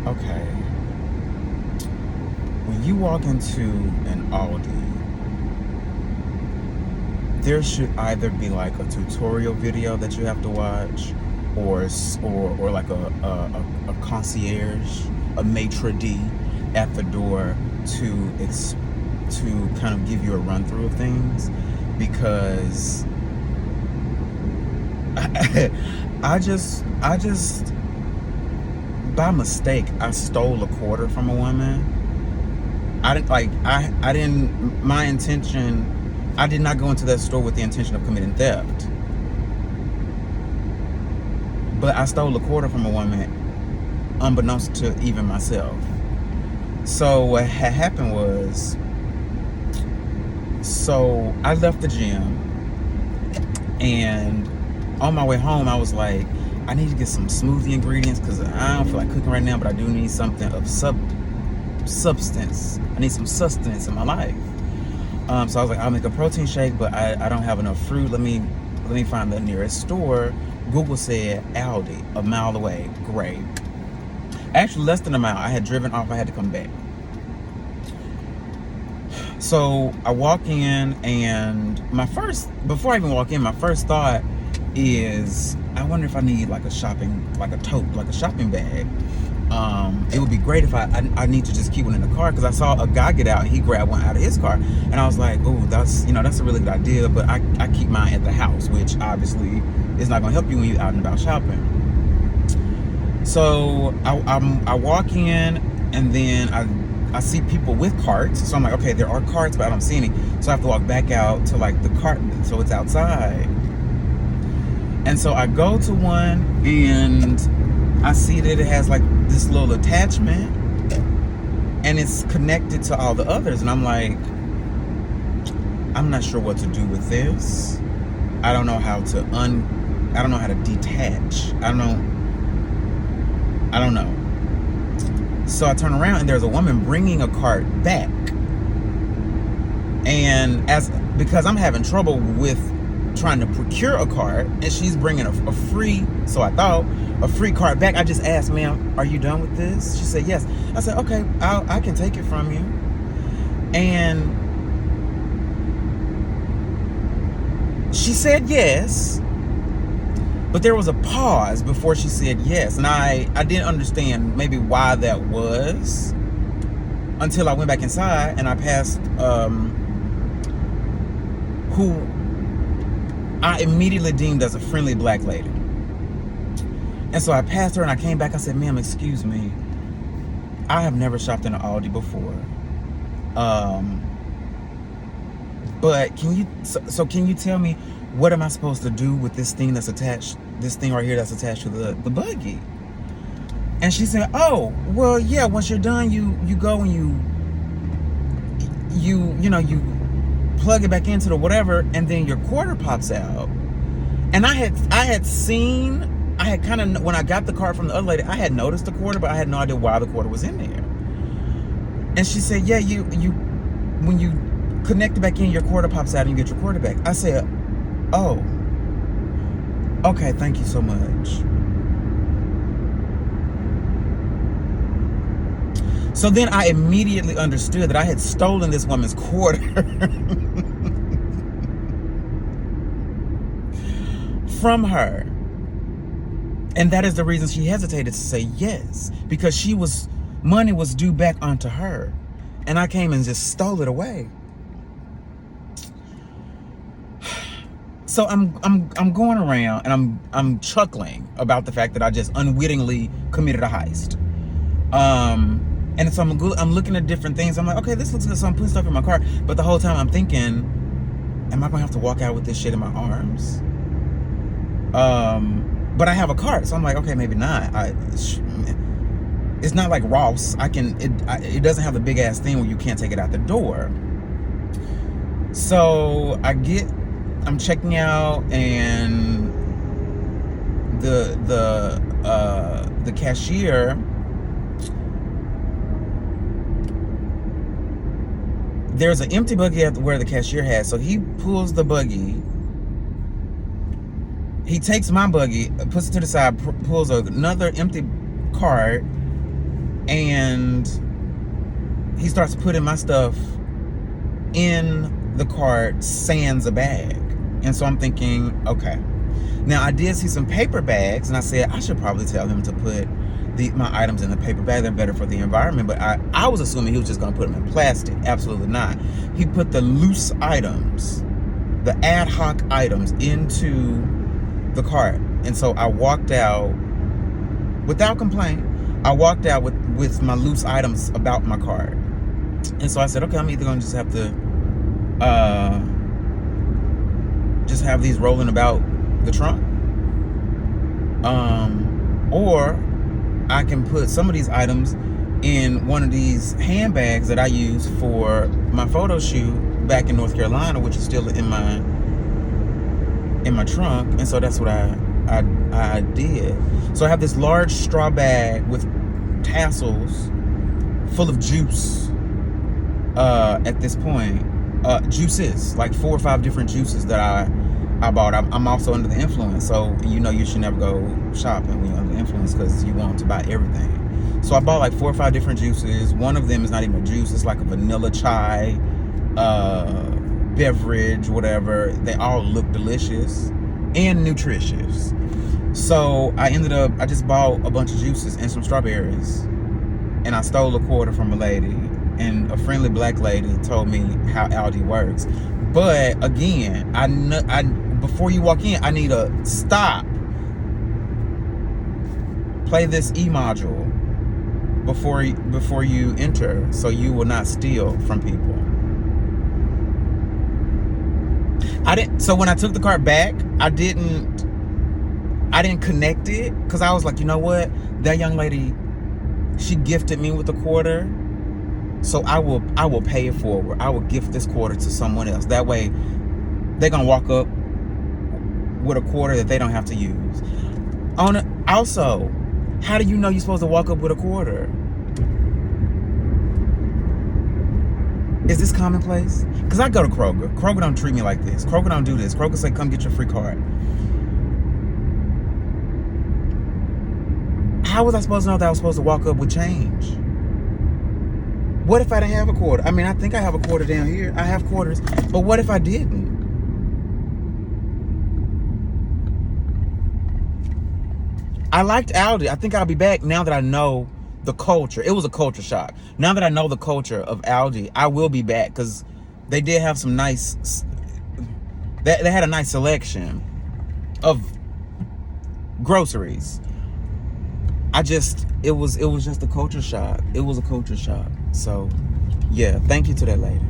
Okay. When you walk into an Aldi, there should either be like a tutorial video that you have to watch, or like a concierge, a maitre d at the door to kind of give you a run through of things, because I just by mistake I stole a quarter from a woman. I didn't my intention I did not go into that store with the intention of committing theft. But I stole a quarter from a woman unbeknownst to even myself. So what had happened was, so I left the gym, and on my way home I was like, I need to get some smoothie ingredients because I don't feel like cooking right now, but I do need something of substance. I need some sustenance in my life. So I was like, I'll make a protein shake, but I don't have enough fruit. Let me find the nearest store. Google said Aldi, a mile away. Great. Actually, less than a mile. I had driven off. I had to come back. So I walk in, and before I even walk in, my first thought is, I wonder if I need like a shopping bag. It would be great if I need to just keep one in the car, because I saw a guy get out and he grabbed one out of his car, and I was like, oh, that's a really good idea, but I keep mine at the house, which obviously is not going to help you when you're out and about shopping. So I walk in, and then I see people with carts, so I'm like, okay, there are carts, but I don't see any, so I have to walk back out to like the cart, so it's outside. And so I go to one, and I see that it has like this little attachment, and it's connected to all the others, and I'm like, I'm not sure what to do with this. I don't know how to detach. I don't know. So I turn around, and there's a woman bringing a cart back, and because I'm having trouble with trying to procure a cart, and she's bringing a free, so I thought, a free cart back. I just asked, ma'am, are you done with this? She said yes. I said, okay, I can take it from you. And she said yes, but there was a pause before she said yes, and I didn't understand maybe why that was, until I went back inside and I passed who I immediately deemed as a friendly black lady. And so I passed her, and I came back. I said, ma'am, excuse me, I have never shopped in an Aldi before. But can you tell me, what am I supposed to do with this thing that's attached, this thing right here that's attached to the buggy? And she said, oh, well, yeah, once you're done, you go and you plug it back into the whatever, and then your quarter pops out. And I had seen, kind of, when I got the card from the other lady, I had noticed the quarter, but I had no idea why the quarter was in there. And she said, yeah, you when you connect it back in, your quarter pops out and you get your quarter back. I said, oh, okay, thank you so much. So then I immediately understood that I had stolen this woman's quarter from her. And that is the reason she hesitated to say yes, because money was due back onto her, and I came and just stole it away. So I'm going around, and I'm chuckling about the fact that I just unwittingly committed a heist. And so I'm looking at different things. I'm like, okay, this looks good, so I'm putting stuff in my car. But the whole time I'm thinking, am I gonna have to walk out with this shit in my arms? But I have a cart, so I'm like, okay, maybe not. It's not like Ross. It doesn't have the big ass thing where you can't take it out the door. So I'm checking out, and the cashier, there's an empty buggy at where the cashier has, so he pulls the buggy. He takes my buggy, puts it to the side, pulls another empty cart, And he starts putting my stuff in the cart sans a bag. And so I'm thinking, okay. Now I did see some paper bags, and I said I should probably tell him to put my items in the paper bag. They're better for the environment. But I was assuming he was just going to put them in plastic. Absolutely not. He put the loose items, the ad hoc items, into the cart. And so I walked out without complaint. I walked out with my loose items about my cart. And so I said, okay, I'm either going to just have to just have these rolling about the trunk, or I can put some of these items in one of these handbags that I use for my photo shoot back in North Carolina, which is still in my trunk. And so that's what I did. So I have this large straw bag with tassels full of juice. At this point, juices, like 4 or 5 different juices that I bought. I'm also under the influence, so you should never go shopping when you're under the influence, because you want to buy everything. So I bought like 4 or 5 different juices. One of them is not even a juice, it's like a vanilla chai beverage, whatever. They all look delicious and nutritious. So I just bought a bunch of juices and some strawberries, and I stole a quarter from a lady, and a friendly black lady told me how Aldi works. But again, before you walk in, I need to stop, play this e-module before you enter, so you will not steal from people. So when I took the cart back, I didn't connect it, because I was like, you know what, that young lady, she gifted me with a quarter, so I will pay it forward. I will gift this quarter to someone else. That way they're gonna walk up with a quarter that they don't have to use. Also, how do you know you're supposed to walk up with a quarter? Is this commonplace? Because I go to Kroger. Kroger don't treat me like this. Kroger don't do this. Kroger say, come get your free card. How was I supposed to know that I was supposed to walk up with change? What if I didn't have a quarter? I mean, I think I have a quarter down here. I have quarters. But what if I didn't? I liked Aldi. I think I'll be back now that I know the culture. It was a culture shock. Now that I know the culture of Aldi, I will be back, because they did have some nice... They had a nice selection of groceries. It was just a culture shock. It was a culture shock. So, yeah, thank you to that lady.